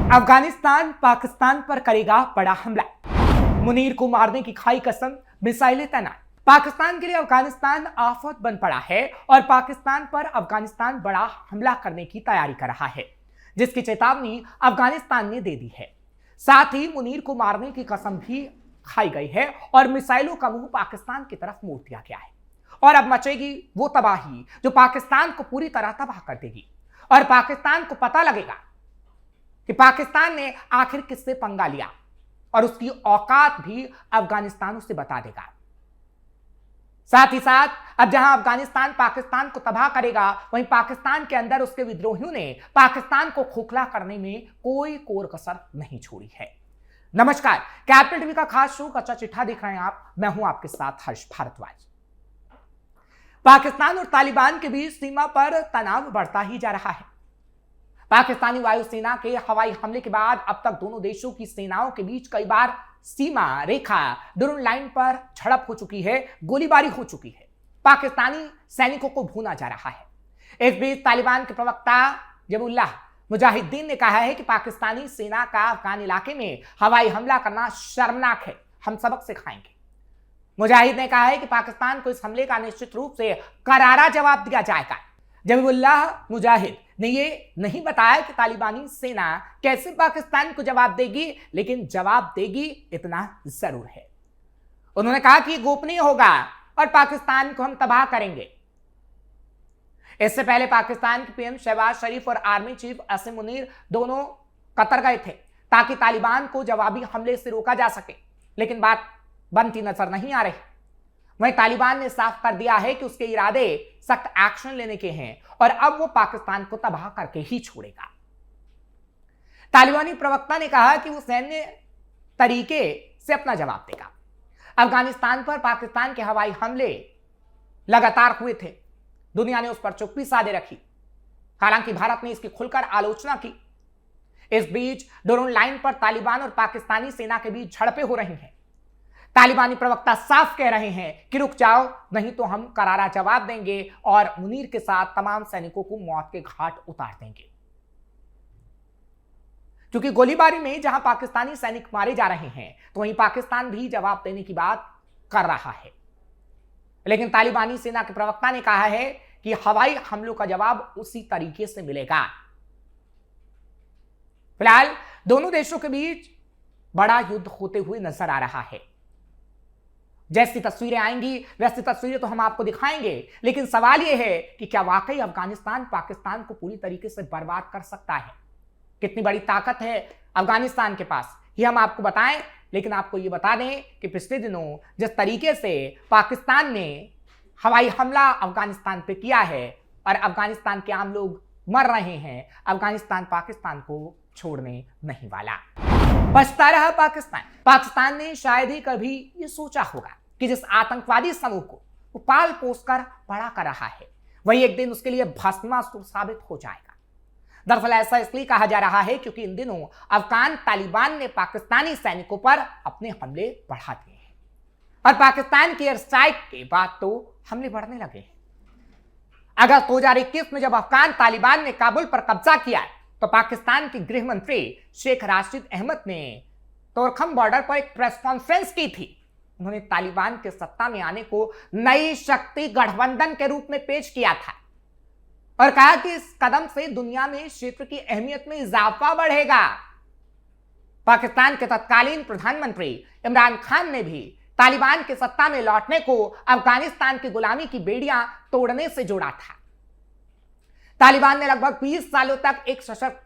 अफगानिस्तान पाकिस्तान पर करेगा बड़ा हमला। मुनीर को मारने की खाई कसम, मिसाइलें तैनात। पाकिस्तान के लिए अफगानिस्तान आफत बन पड़ा है और पाकिस्तान पर अफगानिस्तान बड़ा हमला करने की तैयारी कर रहा है, जिसकी चेतावनी अफगानिस्तान ने दे दी है। साथ ही मुनीर को मारने की कसम भी खाई गई है और मिसाइलों का मुंह पाकिस्तान की तरफ मोड़ दिया गया है। और अब मचेगी वो तबाही जो पाकिस्तान को पूरी तरह तबाह कर देगी और पाकिस्तान को पता लगेगा कि पाकिस्तान ने आखिर किससे पंगा लिया और उसकी औकात भी अफगानिस्तान उसे बता देगा। साथ ही साथ अब जहां अफगानिस्तान पाकिस्तान को तबाह करेगा, वहीं पाकिस्तान के अंदर उसके विद्रोहियों ने पाकिस्तान को खोखला करने में कोई कोर कसर नहीं छोड़ी है। नमस्कार, कैपिटल टीवी का खास शो कच्चा चिट्ठा देख रहे हैं आप। मैं हूं आपके साथ हर्ष भारद्वाज। पाकिस्तान और तालिबान के बीच सीमा पर तनाव बढ़ता ही जा रहा है। पाकिस्तानी वायुसेना के हवाई हमले के बाद अब तक दोनों देशों की सेनाओं के बीच कई बार सीमा रेखा ड्रोन लाइन पर झड़प हो चुकी है, गोलीबारी हो चुकी है। पाकिस्तानी सैनिकों को भूना जा रहा है। इस बीच तालिबान के प्रवक्ता जबीउल्लाह मुजाहिदीन ने कहा है कि पाकिस्तानी सेना का अफगान इलाके में हवाई हमला करना शर्मनाक है, हम सबक सिखाएंगे। मुजाहिद ने कहा है कि पाकिस्तान को इस हमले का निश्चित रूप से करारा जवाब दिया जाएगा। जबीउल्लाह मुजाहिद ने ये नहीं बताया कि तालिबानी सेना कैसे पाकिस्तान को जवाब देगी, लेकिन जवाब देगी इतना जरूर है। उन्होंने कहा कि गोपनीय होगा और पाकिस्तान को हम तबाह करेंगे। इससे पहले पाकिस्तान के पीएम शहबाज शरीफ और आर्मी चीफ असीम मुनीर दोनों कतर गए थे ताकि तालिबान को जवाबी हमले से रोका जा सके, लेकिन बात बनती नजर नहीं आ रही। वहीं तालिबान ने साफ कर दिया है कि उसके इरादे सख्त एक्शन लेने के हैं और अब वो पाकिस्तान को तबाह करके ही छोड़ेगा। तालिबानी प्रवक्ता ने कहा कि वो सैन्य तरीके से अपना जवाब देगा। अफगानिस्तान पर पाकिस्तान के हवाई हमले लगातार हुए थे, दुनिया ने उस पर चुप्पी साधे रखी। हालांकि भारत ने इसकी खुलकर आलोचना की। इस बीच ड्रोन लाइन पर तालिबान और पाकिस्तानी सेना के बीच झड़पें हो रही हैं। तालिबानी प्रवक्ता साफ कह रहे हैं कि रुक जाओ, नहीं तो हम करारा जवाब देंगे और मुनीर के साथ तमाम सैनिकों को मौत के घाट उतार देंगे। क्योंकि गोलीबारी में जहां पाकिस्तानी सैनिक मारे जा रहे हैं, तो वहीं पाकिस्तान भी जवाब देने की बात कर रहा है। लेकिन तालिबानी सेना के प्रवक्ता ने कहा है कि हवाई हमलों का जवाब उसी तरीके से मिलेगा। फिलहाल दोनों देशों के बीच बड़ा युद्ध होते हुए नजर आ रहा है। जैसी तस्वीरें आएंगी वैसी तस्वीरें तो हम आपको दिखाएंगे, लेकिन सवाल यह है कि क्या वाकई अफगानिस्तान पाकिस्तान को पूरी तरीके से बर्बाद कर सकता है? कितनी बड़ी ताकत है अफगानिस्तान के पास, ये हम आपको बताएं। लेकिन आपको ये बता दें कि पिछले दिनों जिस तरीके से पाकिस्तान ने हवाई हमला अफगानिस्तान पे किया है और अफगानिस्तान के आम लोग मर रहे हैं, अफगानिस्तान पाकिस्तान को छोड़ने नहीं वाला। बचता रहा पाकिस्तान। पाकिस्तान ने शायद ही कभी ये सोचा होगा कि जिस आतंकवादी समूह को वो पाल पोस कर बड़ा कर रहा है, वही एक दिन उसके लिए भस्मासुर साबित हो जाएगा। दरअसल ऐसा इसलिए कहा जा रहा है क्योंकि इन दिनों अफगान तालिबान ने पाकिस्तानी सैनिकों पर अपने हमले बढ़ा दिए हैं और पाकिस्तान की एयर स्ट्राइक के बाद तो हमले बढ़ने लगे हैं। अगस्त 2021 में जब अफगान तालिबान ने काबुल पर कब्जा किया तो पाकिस्तान के गृह मंत्री शेख राशिद अहमद ने तोरखम बॉर्डर पर एक प्रेस कॉन्फ्रेंस की थी। उन्होंने तालिबान के सत्ता में आने को नई शक्ति गठबंधन के रूप में पेश किया था और कहा कि इस कदम से दुनिया में क्षेत्र की अहमियत में इजाफा बढ़ेगा। पाकिस्तान के तत्कालीन प्रधानमंत्री इमरान खान ने भी तालिबान के सत्ता में लौटने को अफगानिस्तान की गुलामी की बेड़ियां तोड़ने से जोड़ा था। तालिबान ने लगभग 20 सालों तक एक सशक्त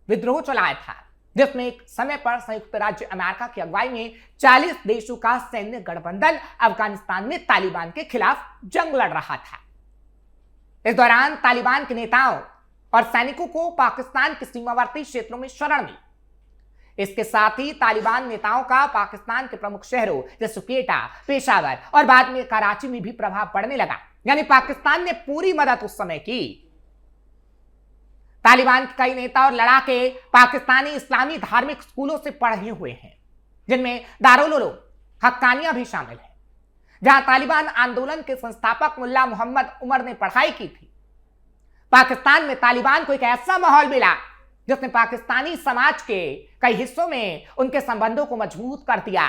विद्रोह चलाया था, जिसमें एक समय पर संयुक्त राज्य अमेरिका की अगुवाई में 40 देशों का सैन्य गठबंधन अफगानिस्तान में तालिबान के खिलाफ जंग लड़ रहा था। इस दौरान तालिबान के नेताओं और सैनिकों को पाकिस्तान के सीमावर्ती क्षेत्रों में शरण मिली। इसके साथ ही तालिबान नेताओं का पाकिस्तान के प्रमुख शहरों जैसे क्वेटा, पेशावर और बाद में कराची में भी प्रभाव पड़ने लगा। यानी पाकिस्तान ने पूरी मदद उस समय की। तालिबान के कई नेता और लड़ाके पाकिस्तानी इस्लामी धार्मिक स्कूलों से पढ़े हुए हैं, जिनमें दारुल उलूम हक्कानिया भी शामिल है, जहां तालिबान आंदोलन के संस्थापक मुल्ला मोहम्मद उमर ने पढ़ाई की थी। पाकिस्तान में तालिबान को एक ऐसा माहौल मिला जिसने पाकिस्तानी समाज के कई हिस्सों में उनके संबंधों को मजबूत कर दिया,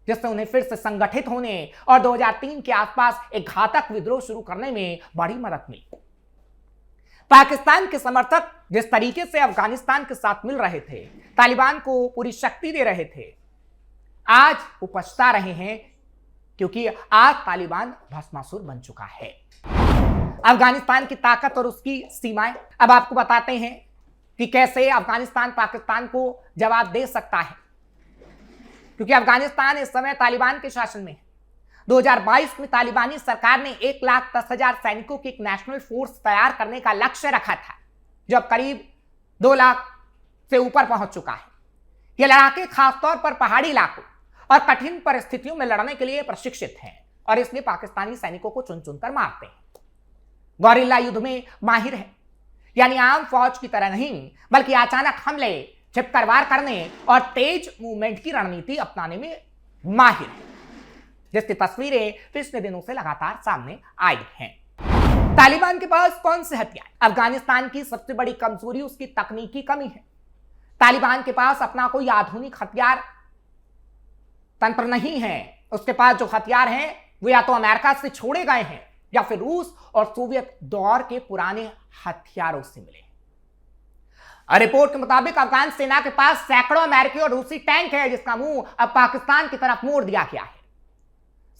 जिसने उन्हें फिर से संगठित होने और 2003 के आसपास एक घातक विद्रोह शुरू करने में बड़ी मदद मिली। पाकिस्तान के समर्थक जिस तरीके से अफगानिस्तान के साथ मिल रहे थे, तालिबान को पूरी शक्ति दे रहे थे, आज वो पछता रहे हैं, क्योंकि आज तालिबान भस्मासुर बन चुका है। अफगानिस्तान की ताकत और उसकी सीमाएं अब आपको बताते हैं कि कैसे अफगानिस्तान पाकिस्तान को जवाब दे सकता है, क्योंकि अफगानिस्तान इस समय तालिबान के शासन में है। 2022 में तालिबानी सरकार ने 1,10,000 सैनिकों की एक नेशनल फोर्स तैयार करने का लक्ष्य रखा था, जो अब करीब 2 लाख से ऊपर पहुंच चुका है। ये लड़ाके खासतौर पर पहाड़ी इलाकों और कठिन परिस्थितियों में लड़ने के लिए प्रशिक्षित हैं और इसलिए पाकिस्तानी सैनिकों को चुन चुनकर मारते हैं। गोरिल्ला युद्ध में माहिर है, यानी आम फौज की तरह नहीं, बल्कि अचानक हमले, छिपकर वार करने और तेज मूवमेंट की रणनीति अपनाने में माहिर है, जिसकी तस्वीरें पिछले दिनों से लगातार सामने आई हैं। तालिबान के पास कौन से हथियार? अफगानिस्तान की सबसे बड़ी कमजोरी उसकी तकनीकी कमी है। तालिबान के पास अपना कोई आधुनिक हथियार तंत्र नहीं है। उसके पास जो हथियार हैं वो या तो अमेरिका से छोड़े गए हैं या फिर रूस और सोवियत दौर के पुराने हथियारों से मिले। रिपोर्ट के मुताबिक अफगान सेना के पास सैकड़ों अमेरिकी और रूसी टैंक है, जिसका मुंह अब पाकिस्तान की तरफ मोड़ दिया गया है।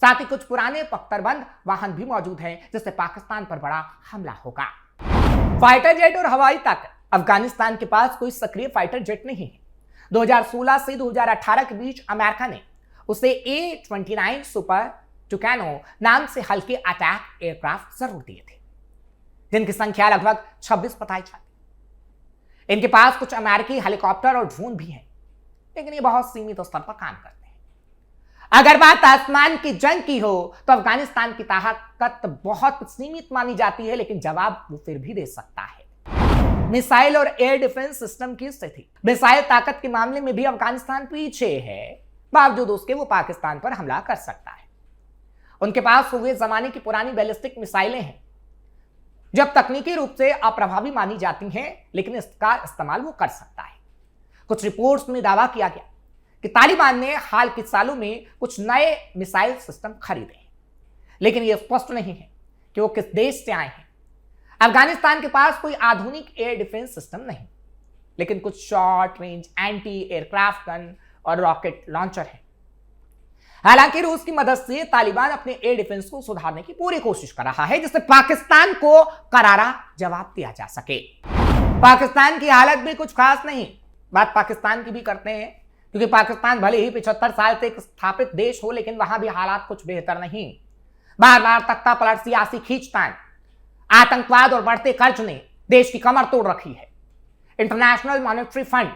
साथ ही कुछ पुराने पख्तरबंद वाहन भी मौजूद हैं, जिससे पाकिस्तान पर बड़ा हमला होगा। फाइटर जेट और हवाई ताकत। अफगानिस्तान के पास कोई सक्रिय फाइटर जेट नहीं है। 2016 से 2018 के बीच अमेरिका ने उसे A-29 सुपर टुकानो नाम से हल्के अटैक एयरक्राफ्ट जरूर दिए थे, जिनकी संख्या लगभग 26 बताई जाती। इनके पास कुछ अमेरिकी हेलीकॉप्टर और ड्रोन भी हैं, लेकिन ये बहुत सीमित स्तर पर काम करते हैं। अगर बात आसमान की जंग की हो तो अफगानिस्तान की ताकत बहुत सीमित मानी जाती है, लेकिन जवाब वो फिर भी दे सकता है। मिसाइल और एयर डिफेंस सिस्टम की स्थिति। मिसाइल ताकत के मामले में भी अफगानिस्तान पीछे है, बावजूद उसके वो पाकिस्तान पर हमला कर सकता है। उनके पास सोवियत जमाने की पुरानी बैलिस्टिक मिसाइलें हैं, जब तकनीकी रूप से अप्रभावी मानी जाती हैं, लेकिन इसका इस्तेमाल वो कर सकता है। कुछ रिपोर्ट्स में दावा किया गया कि तालिबान ने हाल के सालों में कुछ नए मिसाइल सिस्टम खरीदे हैं, लेकिन यह स्पष्ट नहीं है कि वो किस देश से आए हैं। अफगानिस्तान के पास कोई आधुनिक एयर डिफेंस सिस्टम नहीं, लेकिन कुछ short range anti aircraft gun और रॉकेट लॉन्चर है। हालांकि रूस की मदद से तालिबान अपने एयर डिफेंस को सुधारने की पूरी कोशिश कर रहा है, जिससे पाकिस्तान को करारा जवाब दिया जा सके। पाकिस्तान की हालत भी कुछ खास नहीं। बात पाकिस्तान की भी करते हैं, क्योंकि पाकिस्तान भले ही 75 साल से एक स्थापित देश हो, लेकिन वहां भी हालात कुछ बेहतर नहीं। बार बार तख्ता पलट, सियासी खींचतान, आतंकवाद और बढ़ते कर्ज ने देश की कमर तोड़ रखी है। इंटरनेशनल मॉनेटरी फंड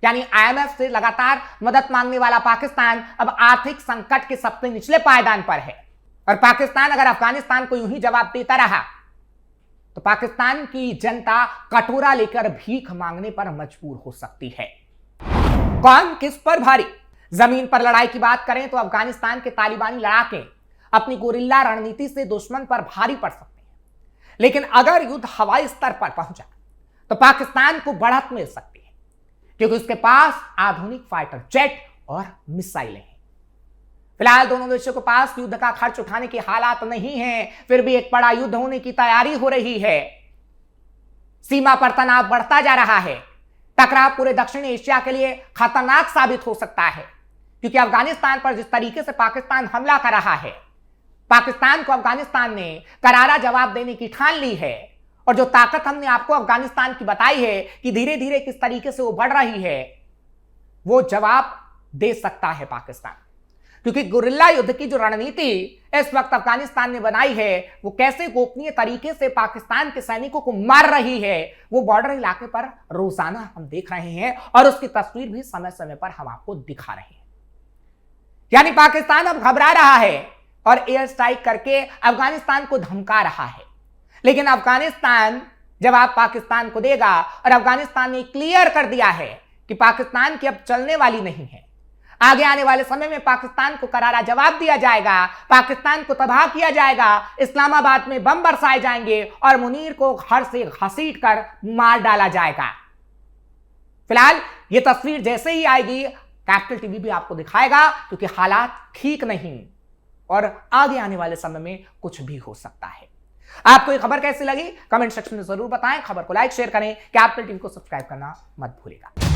यानी IMF से लगातार मदद मांगने वाला पाकिस्तान अब आर्थिक संकट के सबसे निचले पायदान पर है। और पाकिस्तान अगर अफगानिस्तान को यूं ही जवाब देता रहा तो पाकिस्तान की जनता कटोरा लेकर भीख मांगने पर मजबूर हो सकती है। कौन किस पर भारी? जमीन पर लड़ाई की बात करें तो अफगानिस्तान के तालिबानी लड़ाके अपनी गोरिल्ला रणनीति से दुश्मन पर भारी पड़ सकते हैं, लेकिन अगर युद्ध हवाई स्तर पर पहुंचा तो पाकिस्तान को बढ़त मिल सकती है, क्योंकि उसके पास आधुनिक फाइटर जेट और मिसाइलें हैं। फिलहाल दोनों देशों के पास युद्ध का खर्च उठाने के हालात नहीं हैं, फिर भी एक बड़ा युद्ध होने की तैयारी हो रही है। सीमा पर तनाव बढ़ता जा रहा है। टकराव पूरे दक्षिण एशिया के लिए खतरनाक साबित हो सकता है, क्योंकि अफगानिस्तान पर जिस तरीके से पाकिस्तान हमला कर रहा है, पाकिस्तान को अफगानिस्तान ने करारा जवाब देने की ठान ली है। और जो ताकत हमने आपको अफगानिस्तान की बताई है कि धीरे धीरे किस तरीके से वो बढ़ रही है, वो जवाब दे सकता है पाकिस्तान। क्योंकि गुरिल्ला युद्ध की जो रणनीति इस वक्त अफगानिस्तान ने बनाई है, वो कैसे गोपनीय तरीके से पाकिस्तान के सैनिकों को मार रही है, वो बॉर्डर इलाके पर रोजाना हम देख रहे हैं और उसकी तस्वीर भी समय समय पर हम आपको दिखा रहे हैं। यानी पाकिस्तान अब घबरा रहा है और एयर स्ट्राइक करके अफगानिस्तान को धमका रहा है। लेकिन अफगानिस्तान जवाब पाकिस्तान को देगा और अफगानिस्तान ने क्लियर कर दिया है कि पाकिस्तान की अब चलने वाली नहीं है। आगे आने वाले समय में पाकिस्तान को करारा जवाब दिया जाएगा, पाकिस्तान को तबाह किया जाएगा, इस्लामाबाद में बम बरसाए जाएंगे और मुनीर को घर से घसीट कर मार डाला जाएगा। फिलहाल यह तस्वीर जैसे ही आएगी कैपिटल टीवी भी आपको दिखाएगा, क्योंकि हालात ठीक नहीं और आगे आने वाले समय में कुछ भी हो सकता है। आपको ये खबर कैसी लगी कमेंट सेक्शन में जरूर बताएं। खबर को लाइक शेयर करें, कैपिटल टीवी को सब्सक्राइब करना मत भूलिएगा।